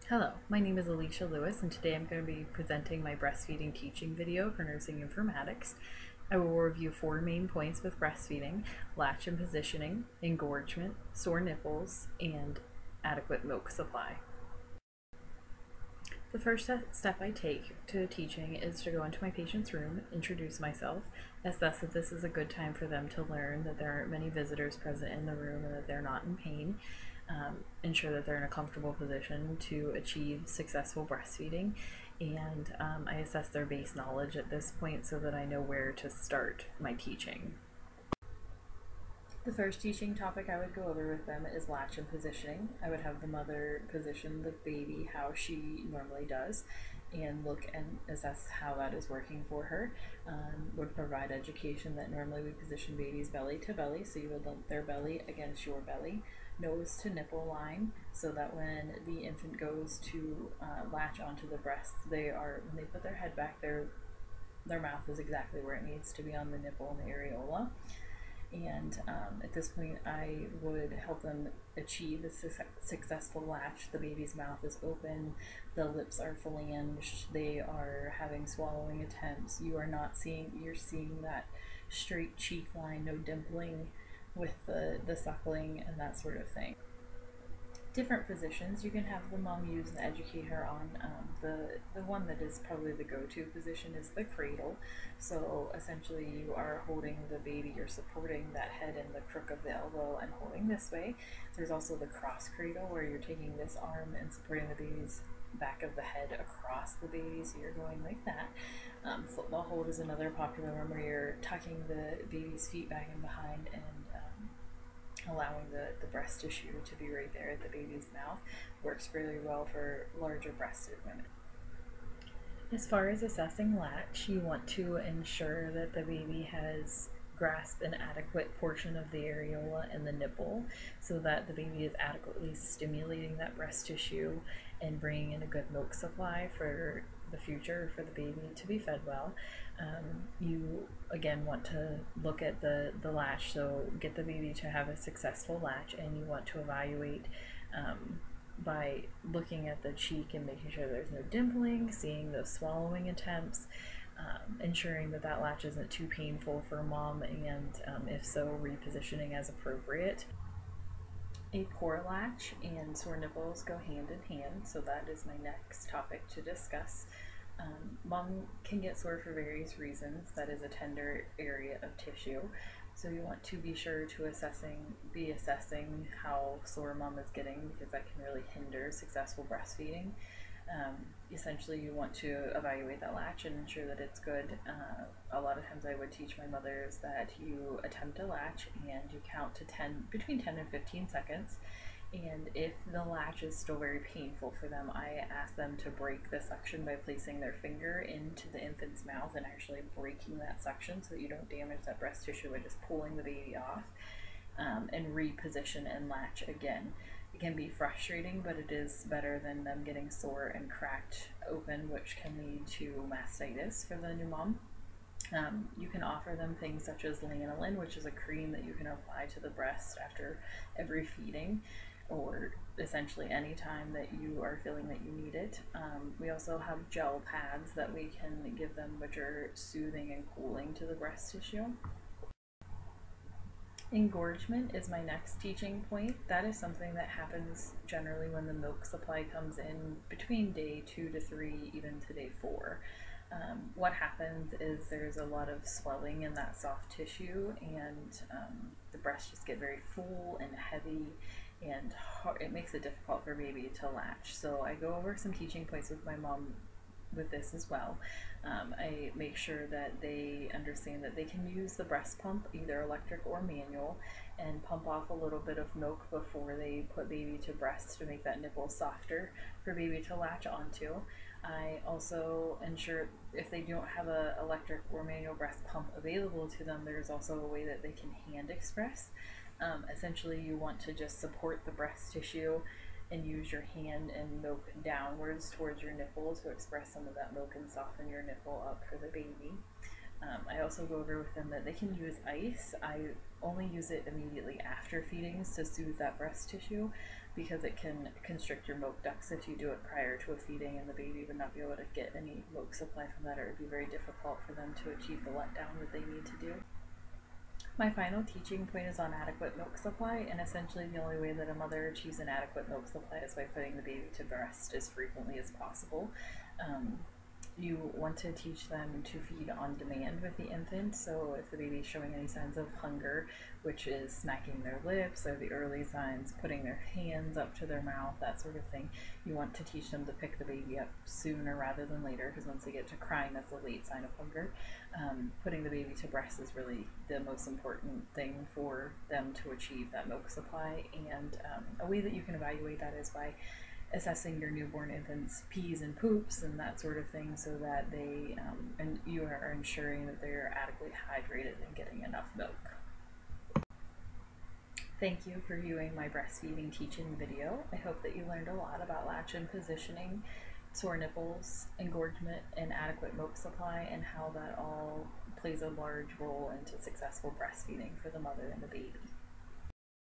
Hello, my name is Alicia Lewis, and today I'm going to be presenting my breastfeeding teaching video for nursing informatics. I will review 4 main points with breastfeeding: latch and positioning, engorgement, sore nipples, and adequate milk supply. The first step I take to teaching is to go into my patient's room, introduce myself, assess that this is a good time for them to learn that there aren't many visitors present in the room and that they're not in pain, ensure that they're in a comfortable position to achieve successful breastfeeding, and I assess their base knowledge at this point so that I know where to start my teaching. The first teaching topic I would go over with them is latch and positioning. I would have the mother position the baby how she normally does and look and assess how that is working for her. Would provide education that normally we position babies belly to belly, so you would lump their belly against your belly, nose to nipple line, so that when the infant goes to latch onto the breast, when they put their head back, their mouth is exactly where it needs to be on the nipple and the areola. And at this point, I would help them achieve a successful latch. The baby's mouth is open, the lips are flanged, they are having swallowing attempts. You're seeing that straight cheek line, no dimpling with the suckling and that sort of thing. Different positions you can have the mom use and educate her on. The one that is probably the go-to position is the cradle. So essentially you are holding the baby, you're supporting that head in the crook of the elbow and holding this way. There's also the cross cradle where you're taking this arm and supporting the baby's back of the head across the baby, so you're going like that. Football hold is another popular one where you're tucking the baby's feet back and behind and allowing the breast tissue to be right there at the baby's mouth. Works really well for larger breasted women. As far as assessing latch, you want to ensure that the baby has grasped an adequate portion of the areola and the nipple so that the baby is adequately stimulating that breast tissue and bringing in a good milk supply for the future for the baby to be fed well. You again want to look at the latch, so get the baby to have a successful latch, and you want to evaluate by looking at the cheek and making sure there's no dimpling, seeing those swallowing attempts, ensuring that that latch isn't too painful for mom, and if so, repositioning as appropriate. A core latch and sore nipples go hand in hand, so that is my next topic to discuss. Mom can get sore for various reasons. That is a tender area of tissue, so you want to be sure to be assessing how sore mom is getting, because that can really hinder successful breastfeeding. Essentially, you want to evaluate that latch and ensure that it's good. A lot of times I would teach my mothers that you attempt a latch and you count to 10, between 10 and 15 seconds. And if the latch is still very painful for them, I ask them to break the suction by placing their finger into the infant's mouth and actually breaking that suction so that you don't damage that breast tissue by just pulling the baby off, and reposition and latch again. It can be frustrating, but it is better than them getting sore and cracked open, which can lead to mastitis for the new mom. You can offer them things such as lanolin, which is a cream that you can apply to the breast after every feeding, or essentially any time that you are feeling that you need it. We also have gel pads that we can give them, which are soothing and cooling to the breast tissue. Engorgement is my next teaching point. That is something that happens generally when the milk supply comes in between day 2 to 3, even to day 4. What happens is there's a lot of swelling in that soft tissue, and the breasts just get very full and heavy, and it makes it difficult for baby to latch. So I go over some teaching points with my mom with this as well. I make sure that they understand that they can use the breast pump, either electric or manual, and pump off a little bit of milk before they put baby to breast to make that nipple softer for baby to latch onto. I also ensure if they don't have an electric or manual breast pump available to them, there's also a way that they can hand express. Essentially, you want to just support the breast tissue and use your hand and milk downwards towards your nipple to express some of that milk and soften your nipple up for the baby. I also go over with them that they can use ice. I only use it immediately after feedings to soothe that breast tissue. because it can constrict your milk ducts if you do it prior to a feeding, and the baby would not be able to get any milk supply from that, or it would be very difficult for them to achieve the letdown that they need to do. My final teaching point is on adequate milk supply, and essentially the only way that a mother achieves an adequate milk supply is by putting the baby to breast as frequently as possible. You want to teach them to feed on demand with the infant, so if the baby is showing any signs of hunger, which is smacking their lips or the early signs, putting their hands up to their mouth, that sort of thing, you want to teach them to pick the baby up sooner rather than later, because once they get to crying, that's a late sign of hunger. Putting the baby to breast is really the most important thing for them to achieve that milk supply, and a way that you can evaluate that is by assessing your newborn infant's pees and poops and that sort of thing, so that they and you are ensuring that they're adequately hydrated and getting enough milk. Thank you for viewing my breastfeeding teaching video. I hope that you learned a lot about latch-in positioning, sore nipples, engorgement, and adequate milk supply, and how that all plays a large role into successful breastfeeding for the mother and the baby.